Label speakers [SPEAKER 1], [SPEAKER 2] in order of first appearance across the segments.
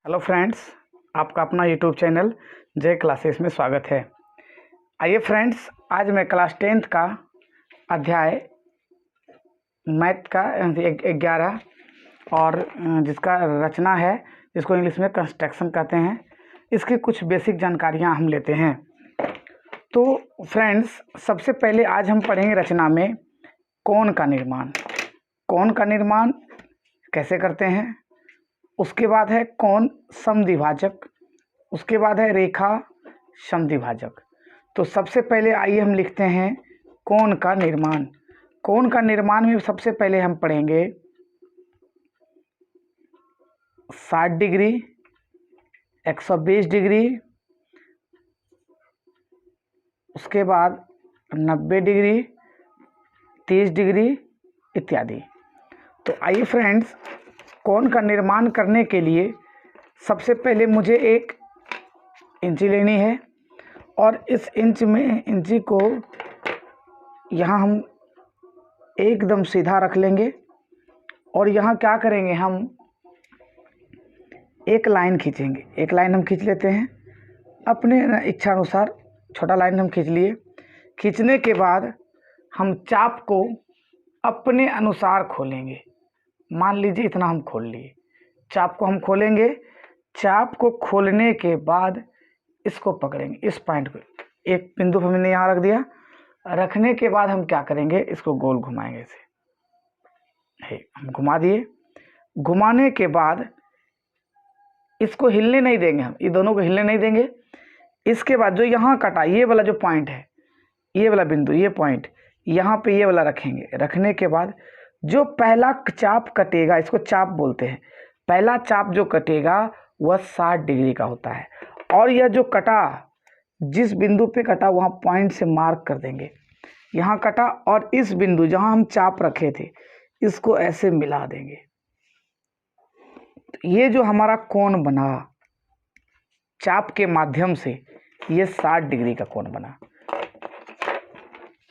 [SPEAKER 1] Hello friends, आपका अपना YouTube channel जय क्लासेस में स्वागत है। आइए फ्रेंड्स, आज मैं क्लास 10th का अध्याय मैथ का 11 और जिसका रचना है, जिसको इंग्लिश में कंस्ट्रक्शन कहते हैं, इसकी कुछ बेसिक जानकारियां हम लेते हैं। तो फ्रेंड्स, सबसे पहले आज हम पढ़ेंगे रचना में कोण का निर्माण। कोण का निर्माण कैसे करते हैं, उसके बाद है कोण समद्विभाजक, उसके बाद है रेखा समद्विभाजक। तो सबसे पहले आइए हम लिखते हैं कोण का निर्माण। कोण का निर्माण में सबसे पहले हम पढ़ेंगे 60 डिग्री, 120 डिग्री, उसके बाद 90 डिग्री, 30 डिग्री इत्यादि। तो आइए फ्रेंड्स, कोण का निर्माण करने के लिए सबसे पहले मुझे एक इंची लेनी है और इस इंची को यहाँ हम एकदम सीधा रख लेंगे और यहाँ क्या करेंगे, हम एक लाइन खींचेंगे। एक लाइन हम खींच लेते हैं अपने इच्छा अनुसार, छोटा लाइन हम खींच लिए। खींचने के बाद हम चाप को अपने अनुसार खोलेंगे। मान लीजिए इतना हम खोल लिए, चाप को हम खोलेंगे। चाप को खोलने के बाद इसको पकड़ेंगे, इस पॉइंट को एक बिंदु हमने यहाँ रख दिया। रखने के बाद हम क्या करेंगे, इसको गोल घुमाएंगे। ऐसे हम घुमा दिए। घुमाने के बाद इसको हिलने नहीं देंगे, हम ये दोनों को हिलने नहीं देंगे। इसके बाद जो यहाँ कटा, ये वाला जो पॉइंट है, ये वाला बिंदु, ये पॉइंट यहाँ पे ये वाला रखेंगे। रखने के बाद जो पहला चाप कटेगा, इसको चाप बोलते हैं, पहला चाप जो कटेगा वह 60 डिग्री का होता है। और यह जो कटा, जिस बिंदु पे कटा वहाँ पॉइंट से मार्क कर देंगे। यहाँ कटा और इस बिंदु जहाँ हम चाप रखे थे, इसको ऐसे मिला देंगे। तो ये जो हमारा कोण बना चाप के माध्यम से, ये 60 डिग्री का कोण बना।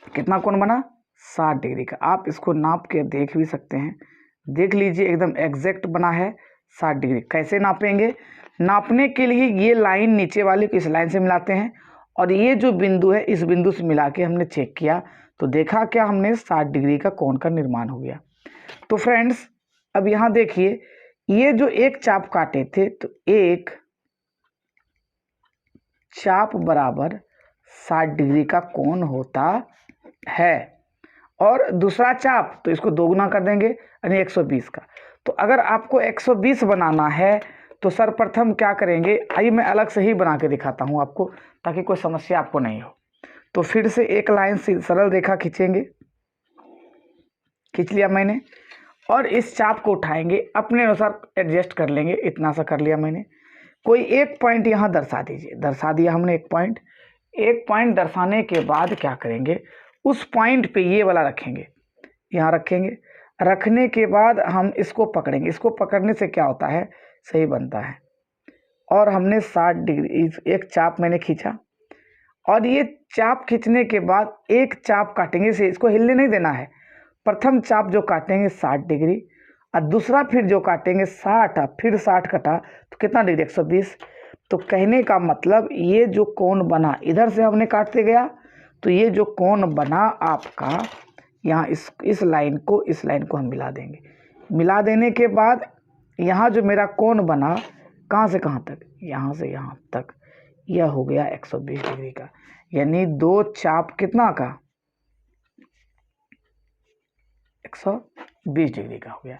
[SPEAKER 1] कितना कोण बना? 60 डिग्री का। आप इसको नाप के देख भी सकते हैं, देख लीजिए, एकदम एग्जैक्ट बना है 60 डिग्री। कैसे नापेंगे? नापने के लिए ये लाइन नीचे वाली को इस लाइन से मिलाते हैं और ये जो बिंदु है इस बिंदु से मिला के हमने चेक किया तो देखा क्या, हमने 60 डिग्री का कोण का निर्माण हो गया। तो फ्रेंड्स, अब यहाँ देखिए, ये जो एक चाप काटे थे, तो एक चाप बराबर 60 डिग्री का कोण होता है और दूसरा चाप, तो इसको दोगुना कर देंगे, यानी 120 का। तो अगर आपको 120 बनाना है तो सर्वप्रथम क्या करेंगे, आइए मैं अलग से ही बना के दिखाता हूँ आपको, ताकि कोई समस्या आपको नहीं हो। तो फिर से एक लाइन से सरल रेखा खींचेंगे, खींच लिया मैंने, और इस चाप को उठाएंगे, अपने अनुसार एडजस्ट कर लेंगे। इतना सा कर लिया मैंने। कोई एक पॉइंट यहाँ दर्शा दीजिए। दर्शा दिया हमने एक पॉइंट। एक पॉइंट दर्शाने के बाद क्या करेंगे, उस पॉइंट पे ये वाला रखेंगे, यहाँ रखेंगे। रखने के बाद हम इसको पकड़ेंगे। इसको पकड़ने से क्या होता है, सही बनता है। और हमने 60 डिग्री, एक चाप मैंने खींचा और ये चाप खींचने के बाद एक चाप काटेंगे से, इसको हिलने नहीं देना है। प्रथम चाप जो काटेंगे 60 डिग्री और दूसरा फिर जो काटेंगे 60, फिर 60 कटा तो कितना डिग्री, 120। तो कहने का मतलब ये जो कोण बना, इधर से हमने काटते गया तो ये जो कोण बना आपका, यहाँ इस लाइन को हम मिला देंगे। मिला देने के बाद यहाँ जो मेरा कोण बना, कहाँ से कहाँ तक, यहाँ से यहाँ तक, यह हो गया 120 डिग्री का। यानी दो चाप कितना का, 120 डिग्री का हो गया।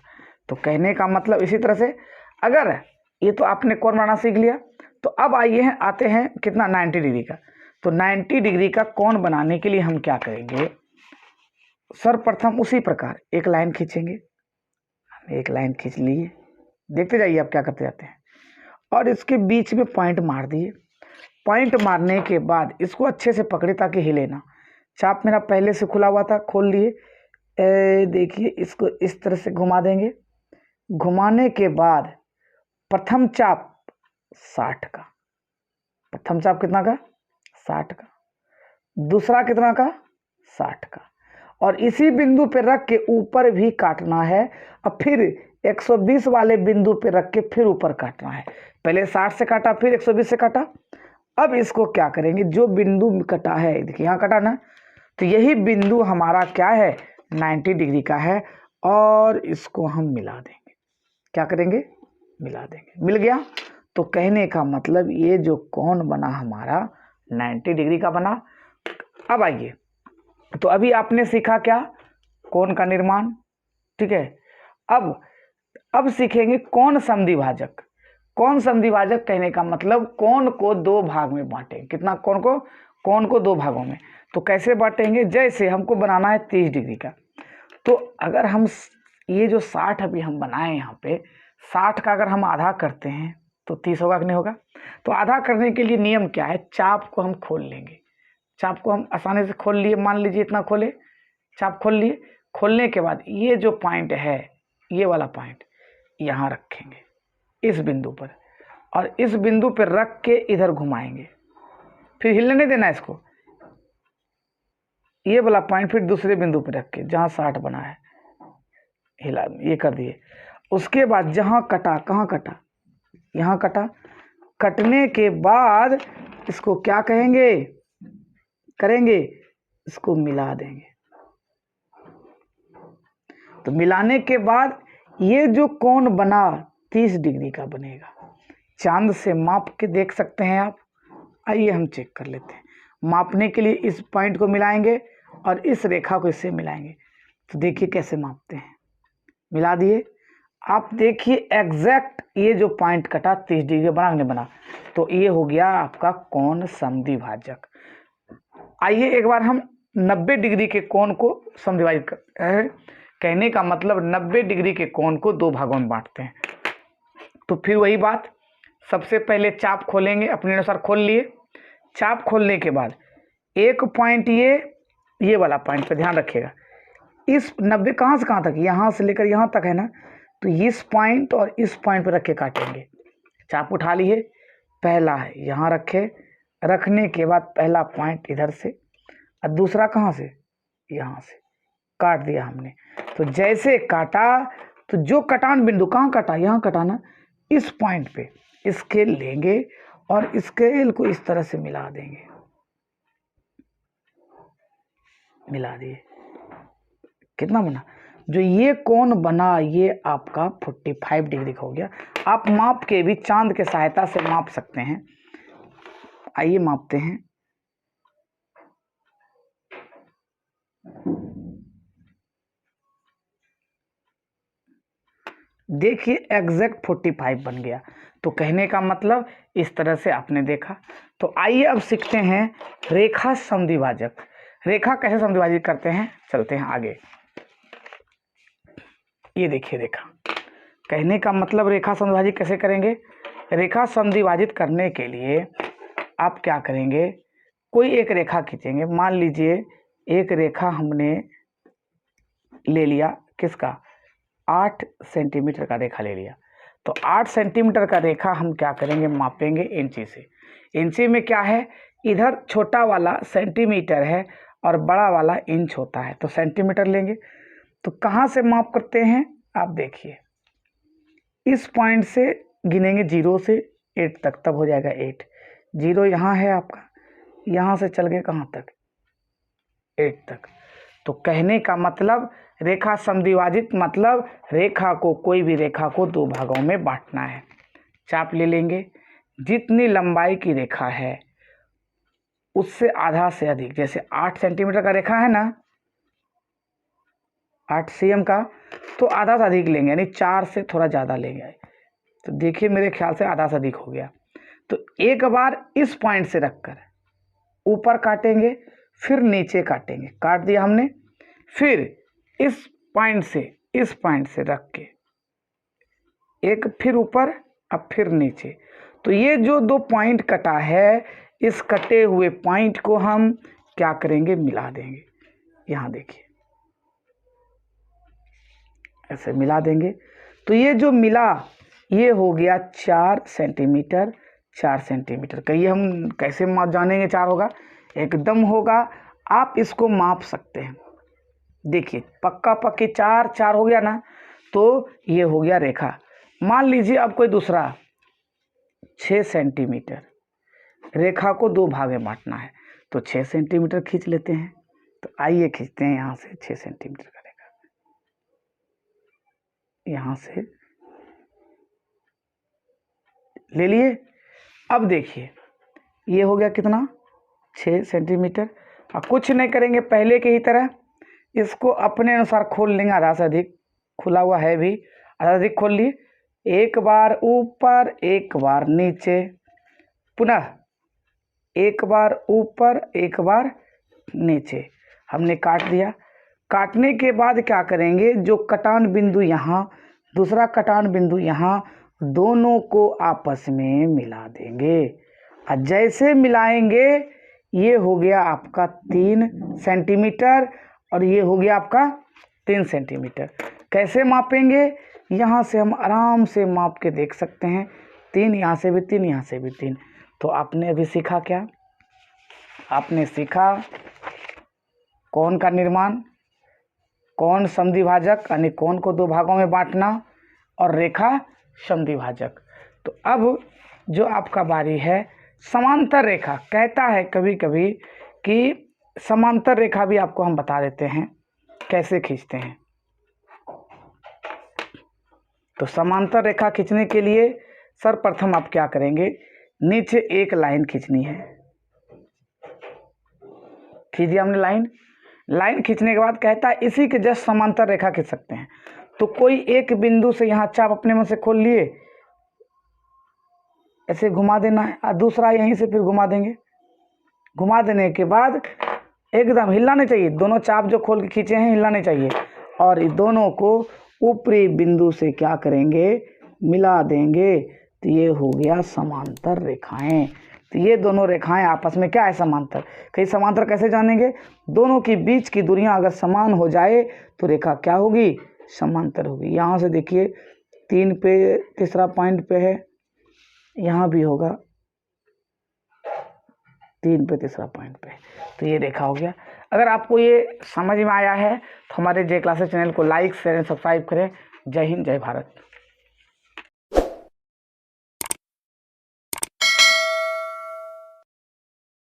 [SPEAKER 1] तो कहने का मतलब इसी तरह से, अगर ये तो आपने कोण बनाना सीख लिया, तो अब आते हैं कितना, 90 डिग्री का। तो 90 डिग्री का कोण बनाने के लिए हम क्या करेंगे, सर्वप्रथम उसी प्रकार एक लाइन खींचेंगे। एक लाइन खींच लिए, देखते जाइए आप क्या करते जाते हैं, और इसके बीच में पॉइंट मार दिए। पॉइंट मारने के बाद इसको अच्छे से पकड़े ताकि हिले ना। चाप मेरा पहले से खुला हुआ था, खोल लिए। देखिए, इसको इस तरह से घुमा देंगे। घुमाने के बाद प्रथम चाप 60 का, प्रथम चाप कितना का, 60 का। दूसरा कितना का, 60 का। और इसी बिंदु पे रख के ऊपर भी काटना है और फिर 120 वाले बिंदु पे रख के फिर ऊपर काटना है। पहले 60 से काटा, फिर 120 से काटा। अब इसको क्या करेंगे, जो बिंदु कटा है, देखिए यहाँ कटा ना, तो यही बिंदु हमारा क्या है, 90 डिग्री का है, और इसको हम मिला देंगे। क्या करेंगे, मिला देंगे। मिल गया। तो कहने का मतलब ये जो कोण बना हमारा 90 डिग्री का बना। अब आइए, तो अभी आपने सीखा क्या, कोण का निर्माण, ठीक है। अब सीखेंगे कोण समद्विभाजक। कोण समद्विभाजक कहने का मतलब कोण को दो भाग में बांटेंगे। कितना, कोण को दो भागों में। तो कैसे बांटेंगे, जैसे हमको बनाना है 30 डिग्री का, तो अगर हम ये जो 60 अभी हम बनाए यहाँ पे, 60 का अगर हम आधा करते हैं तो 30 होगा कि नहीं होगा। तो आधा करने के लिए नियम क्या है, चाप को हम खोल लेंगे। चाप को हम आसानी से खोल लिए, मान लीजिए इतना खोले, चाप खोल लिए। खोलने के बाद ये जो पॉइंट है, ये वाला पॉइंट यहाँ रखेंगे इस बिंदु पर, और इस बिंदु पर रख के इधर घुमाएंगे, फिर हिलने नहीं देना इसको। ये वाला पॉइंट फिर दूसरे बिंदु पर रख के, जहाँ 60 बना है, हिला, ये कर दिए। उसके बाद जहाँ कटा, कहाँ कटा, यहाँ कटा। कटने के बाद इसको क्या करेंगे, इसको मिला देंगे। तो मिलाने के बाद ये जो कोण बना 30 डिग्री का बनेगा। चांद से माप के देख सकते हैं आप। आइए हम चेक कर लेते हैं। मापने के लिए इस पॉइंट को मिलाएंगे और इस रेखा को इससे मिलाएंगे। तो देखिए कैसे मापते हैं, मिला दिए। आप देखिए एग्जैक्ट ये जो पॉइंट कटा 30 डिग्री बना नहीं बना, तो ये हो गया आपका कोण समद्विभाजक। आइए एक बार हम 90 डिग्री के कोण को समद्विभाजित करते हैं। कहने का मतलब 90 डिग्री के कोण को दो भागों में बांटते हैं। तो फिर वही बात, सबसे पहले चाप खोलेंगे, अपने अनुसार खोल लिए। चाप खोलने के बाद एक पॉइंट ये वाला पॉइंट पे ध्यान रखिएगा। इस 90 कहाँ से कहाँ तक, यहाँ से लेकर यहाँ तक है ना, तो इस पॉइंट और इस पॉइंट पे रख के काटेंगे। चाप उठा लिए, पहला है यहाँ रखे, रखने के बाद पहला पॉइंट इधर से और दूसरा कहाँ से, यहाँ से काट दिया हमने। तो जैसे काटा, तो जो कटान बिंदु कहाँ कटा, यहाँ कटाना, इस पॉइंट पे स्केल लेंगे और स्केल को इस तरह से मिला देंगे। मिला दिए, कितना बना, जो ये कोण बना ये आपका 45 डिग्री का हो गया। आप माप के भी चांद के सहायता से माप सकते हैं। आइए मापते हैं। देखिए एग्जैक्ट 45 बन गया। तो कहने का मतलब इस तरह से आपने देखा। तो आइए अब सीखते हैं रेखा समद्विभाजक। रेखा कैसे समद्विभाजित करते हैं, चलते हैं आगे। ये देखिए रेखा, कहने का मतलब रेखा समद्विभाजित कैसे करेंगे। रेखा समद्विभाजित करने के लिए आप क्या करेंगे, कोई एक रेखा खींचेंगे। मान लीजिए एक रेखा हमने ले लिया, किसका, 8 सेंटीमीटर का रेखा ले लिया। तो 8 सेंटीमीटर का रेखा हम क्या करेंगे, मापेंगे इंची से। इंची में क्या है, इधर छोटा वाला सेंटीमीटर है और बड़ा वाला इंच होता है, तो सेंटीमीटर लेंगे। तो कहाँ से माप करते हैं, आप देखिए इस पॉइंट से गिनेंगे 0 से 8 तक, तब हो जाएगा 8। 0 यहाँ है आपका, यहाँ से चल गए कहाँ तक, 8 तक। तो कहने का मतलब रेखा समद्विभाजित मतलब रेखा को, कोई भी रेखा को दो भागों में बांटना है। चाप ले लेंगे, जितनी लंबाई की रेखा है उससे आधा से अधिक, जैसे 8 सेंटीमीटर का रेखा है ना, 8 cm का, तो आधा से अधिक लेंगे, यानी 4 से थोड़ा ज़्यादा लेंगे। तो देखिए मेरे ख्याल से आधा से अधिक हो गया। तो एक बार इस पॉइंट से रखकर ऊपर काटेंगे, फिर नीचे काटेंगे, काट दिया हमने। फिर इस पॉइंट से रख के एक, फिर ऊपर, अब फिर नीचे। तो ये जो दो पॉइंट कटा है, इस कटे हुए पॉइंट को हम क्या करेंगे, मिला देंगे। यहाँ देखिए ऐसे मिला देंगे। तो ये जो मिला, ये हो गया 4 सेंटीमीटर। 4 सेंटीमीटर का ये हम कैसे माप जानेंगे 4 होगा, एकदम होगा। आप इसको माप सकते हैं। देखिए पक्का पक्की 4 हो गया ना, तो ये हो गया रेखा। मान लीजिए अब कोई दूसरा 6 सेंटीमीटर। रेखा को 2 भाग में बांटना है तो 6 सेंटीमीटर खींच लेते हैं। तो आइए खींचते हैं यहाँ से 6 सेंटीमीटर का रेखा, यहाँ से ले लिए। अब देखिए ये हो गया कितना, 6 सेंटीमीटर। अब कुछ नहीं करेंगे, पहले की ही तरह इसको अपने अनुसार खोल लेंगे, आधा से अधिक खुला हुआ है भी, आधा से अधिक खोल लिए। एक बार ऊपर, एक बार नीचे, पुनः एक बार ऊपर, एक बार नीचे, हमने काट दिया। काटने के बाद क्या करेंगे, जो कटान बिंदु यहाँ, दूसरा कटान बिंदु यहाँ, दोनों को आपस में मिला देंगे। और जैसे मिलाएंगे ये हो गया आपका 3 सेंटीमीटर और ये हो गया आपका 3 सेंटीमीटर। कैसे मापेंगे, यहाँ से हम आराम से माप के देख सकते हैं, 3 यहाँ से भी 3, यहाँ से भी 3। तो आपने अभी सीखा क्या, आपने सीखा कोण का निर्माण, कोण समद्विभाजक यानी कोण को 2 भागों में बांटना, और रेखा समद्विभाजक। तो अब जो आपका बारी है समांतर रेखा। कहता है कभी कभी कि समांतर रेखा भी आपको हम बता देते हैं कैसे खींचते हैं। तो समांतर रेखा खींचने के लिए सर्वप्रथम आप क्या करेंगे, नीचे एक लाइन खींचनी है। खींच दिया हमने लाइन। लाइन खींचने के बाद कहता है इसी के जस्ट समांतर रेखा खींच सकते हैं। तो कोई एक बिंदु से यहाँ चाप अपने मन से खोल लिए, ऐसे घुमा देना है, और दूसरा यहीं से फिर घुमा देंगे। घुमा देने के बाद एकदम हिलना नहीं चाहिए, दोनों चाप जो खोल के खींचे हैं हिलना नहीं चाहिए, और इन दोनों को ऊपरी बिंदु से क्या करेंगे, मिला देंगे। तो ये हो गया समांतर रेखाएं। तो ये दोनों रेखाएं आपस में क्या है, समांतर। कहीं समांतर कैसे जानेंगे, दोनों की बीच की दूरियां अगर समान हो जाए तो रेखा क्या होगी, समांतर होगी। यहाँ से देखिए 3 पे तीसरा पॉइंट पे है, यहाँ भी होगा 3 पे तीसरा पॉइंट पे, तो ये रेखा हो गया। अगर आपको ये समझ में आया है तो हमारे जे क्लासेस चैनल को लाइक शेयर एंड सब्सक्राइब करें। जय हिंद, जय भारत।